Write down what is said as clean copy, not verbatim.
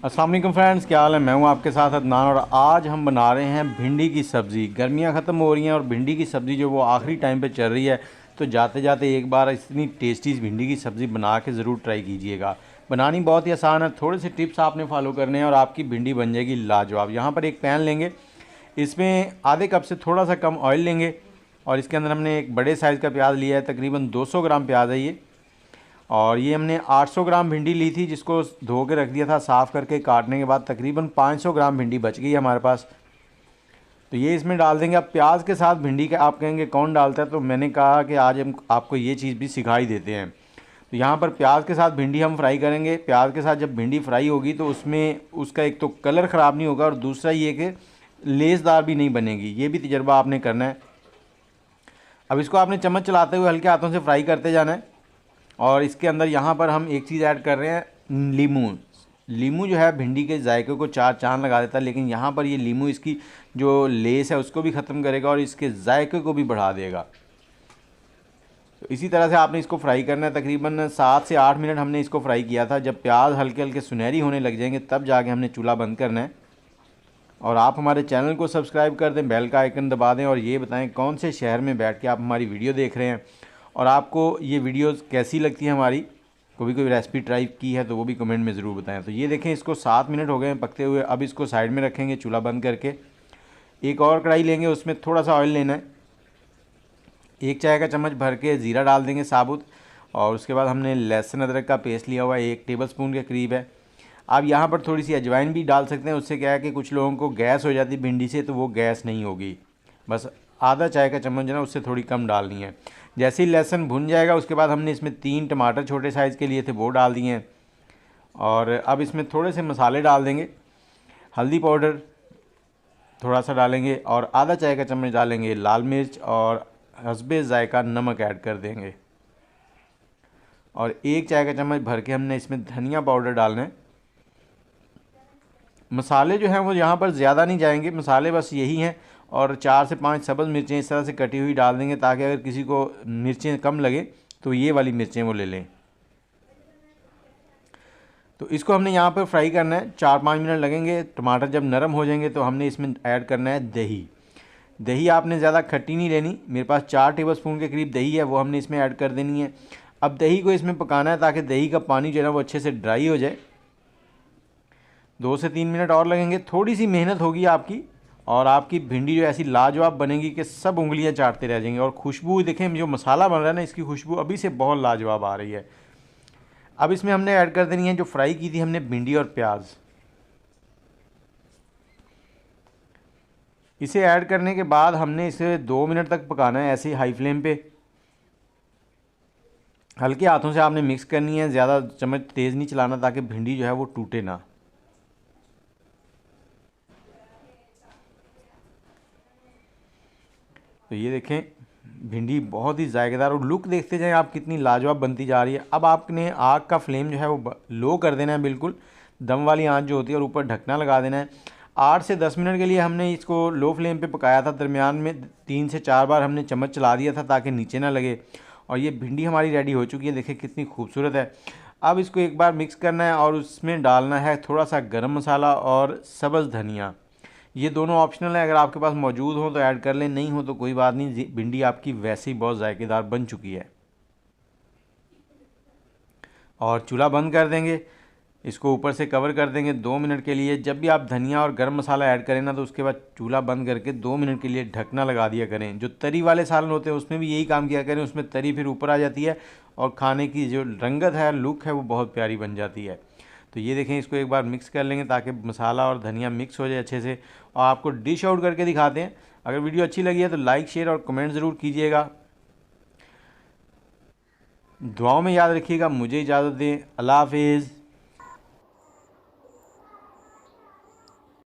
अस्सलाम वालेकुम फ्रेंड्स, क्या हाल है। मैं हूं आपके साथ अदनान और आज हम बना रहे हैं भिंडी की सब्ज़ी। गर्मियां ख़त्म हो रही हैं और भिंडी की सब्ज़ी जो वो आखिरी टाइम पे चल रही है, तो जाते जाते एक बार इतनी टेस्टी भिंडी की सब्ज़ी बना के ज़रूर ट्राई कीजिएगा। बनानी बहुत ही आसान है, थोड़े से टिप्स आपने फॉलो करने हैं और आपकी भिंडी बन जाएगी लाजवाब। यहाँ पर एक पैन लेंगे, इसमें आधे कप से थोड़ा सा कम ऑयल लेंगे और इसके अंदर हमने एक बड़े साइज़ का प्याज लिया है, तकरीबन 200 ग्राम प्याज है ये। और ये हमने 800 ग्राम भिंडी ली थी, जिसको धो के रख दिया था, साफ़ करके काटने के बाद तकरीबन 500 ग्राम भिंडी बच गई है हमारे पास। तो ये इसमें डाल देंगे। अब प्याज के साथ भिंडी का आप कहेंगे कौन डालता है, तो मैंने कहा कि आज हम आपको ये चीज़ भी सिखाई देते हैं। तो यहाँ पर प्याज के साथ भिंडी हम फ्राई करेंगे। प्याज के साथ जब भिंडी फ्राई होगी तो उसमें उसका एक तो कलर ख़राब नहीं होगा और दूसरा ये कि लेसदार भी नहीं बनेगी। ये भी तजर्बा आपने करना है। अब इसको आपने चम्मच चलाते हुए हल्के हाथों से फ्राई करते जाना है। और इसके अंदर यहाँ पर हम एक चीज़ ऐड कर रहे हैं, लीमू। लीमू जो है भिंडी के जायके को चार चांद लगा देता है, लेकिन यहाँ पर ये लीमू इसकी जो लेस है उसको भी ख़त्म करेगा और इसके जायके को भी बढ़ा देगा। तो इसी तरह से आपने इसको फ्राई करना है। तकरीबन 7 से 8 मिनट हमने इसको फ्राई किया था। जब प्याज हल्के हल्के सुनहरी होने लग जाएंगे तब जाके हमने चूल्हा बंद करना है। और आप हमारे चैनल को सब्सक्राइब कर दें, बेल का आइकन दबा दें और ये बताएं कौन से शहर में बैठ के आप हमारी वीडियो देख रहे हैं और आपको ये वीडियोस कैसी लगती है हमारी। कोई रेसिपी ट्राई की है तो वो भी कमेंट में ज़रूर बताएं। तो ये देखें, इसको 7 मिनट हो गए हैं पकते हुए। अब इसको साइड में रखेंगे चूल्हा बंद करके। एक और कढ़ाई लेंगे, उसमें थोड़ा सा ऑयल लेना है। 1 चाय का चम्मच भर के ज़ीरा डाल देंगे साबुत। और उसके बाद हमने लहसुन अदरक का पेस्ट लिया हुआ है, 1 टेबलस्पून के करीब है। आप यहाँ पर थोड़ी सी अजवाइन भी डाल सकते हैं। उससे क्या है कि कुछ लोगों को गैस हो जाती भिंडी से, तो वो गैस नहीं होगी। बस आधा चाय का चम्मच जो है उससे थोड़ी कम डालनी है। जैसे ही लहसुन भुन जाएगा उसके बाद हमने इसमें 3 टमाटर छोटे साइज़ के लिए थे वो डाल दिए हैं। और अब इसमें थोड़े से मसाले डाल देंगे। हल्दी पाउडर थोड़ा सा डालेंगे और आधा चाय का चम्मच डालेंगे लाल मिर्च और हस्बे ज़ायका नमक ऐड कर देंगे। और 1 चाय का चम्मच भर के हमने इसमें धनिया पाउडर डालना है। मसाले जो हैं वो यहाँ पर ज़्यादा नहीं जाएंगे, मसाले बस यही हैं। और 4 से 5 सब्ज़ मिर्चें इस तरह से कटी हुई डाल देंगे, ताकि अगर किसी को मिर्चें कम लगे तो ये वाली मिर्चें वो ले लें। तो इसको हमने यहाँ पर फ्राई करना है, 4-5 मिनट लगेंगे। टमाटर जब नरम हो जाएंगे तो हमने इसमें ऐड करना है दही। दही आपने ज़्यादा खट्टी नहीं लेनी, मेरे पास 4 टेबलस्पून के करीब दही है, वो हमने इसमें ऐड कर देनी है। अब दही को इसमें पकाना है ताकि दही का पानी जो है ना वो अच्छे से ड्राई हो जाए। 2 से 3 मिनट और लगेंगे। थोड़ी सी मेहनत होगी आपकी और आपकी भिंडी जो ऐसी लाजवाब बनेगी कि सब उंगलियां चाटते रह जाएंगे। और खुशबू देखें, जो मसाला बन रहा है ना, इसकी खुशबू अभी से बहुत लाजवाब आ रही है। अब इसमें हमने ऐड कर देनी है जो फ्राई की थी हमने भिंडी और प्याज। इसे ऐड करने के बाद हमने इसे 2 मिनट तक पकाना है, ऐसे ही हाई फ्लेम पे। हल्के हाथों से आपने मिक्स करनी है, ज़्यादा चम्मच तेज़ नहीं चलाना ताकि भिंडी जो है वो टूटे ना। तो ये देखें, भिंडी बहुत ही जायकेदार और लुक देखते जाएं आप कितनी लाजवाब बनती जा रही है। अब आपने आग का फ्लेम जो है वो लो कर देना है, बिल्कुल दम वाली आंच जो होती है, और ऊपर ढकना लगा देना है। 8 से 10 मिनट के लिए हमने इसको लो फ्लेम पे पकाया था। दरमियान में 3 से 4 बार हमने चम्मच चला दिया था ताकि नीचे ना लगे। और ये भिंडी हमारी रेडी हो चुकी है, देखिए कितनी खूबसूरत है। अब इसको एक बार मिक्स करना है और उसमें डालना है थोड़ा सा गरम मसाला और सब्ज़ धनिया। ये दोनों ऑप्शनल है, अगर आपके पास मौजूद हो तो ऐड कर लें, नहीं हो तो कोई बात नहीं। भिंडी आपकी वैसे ही बहुत जायकेदार बन चुकी है। और चूल्हा बंद कर देंगे, इसको ऊपर से कवर कर देंगे 2 मिनट के लिए। जब भी आप धनिया और गर्म मसाला ऐड करें ना, तो उसके बाद चूल्हा बंद करके 2 मिनट के लिए ढकना लगा दिया करें। जो तरी वाले सालन होते हैं उसमें भी यही काम किया करें, उसमें तरी फिर ऊपर आ जाती है और खाने की जो रंगत है, लुक है, वो बहुत प्यारी बन जाती है। तो ये देखें, इसको एक बार मिक्स कर लेंगे ताकि मसाला और धनिया मिक्स हो जाए अच्छे से। और आपको डिश आउट करके दिखाते हैं। अगर वीडियो अच्छी लगी है तो लाइक, शेयर और कमेंट ज़रूर कीजिएगा। दुआओं में याद रखिएगा। मुझे इजाज़त दें। अल्लाह हाफिज़।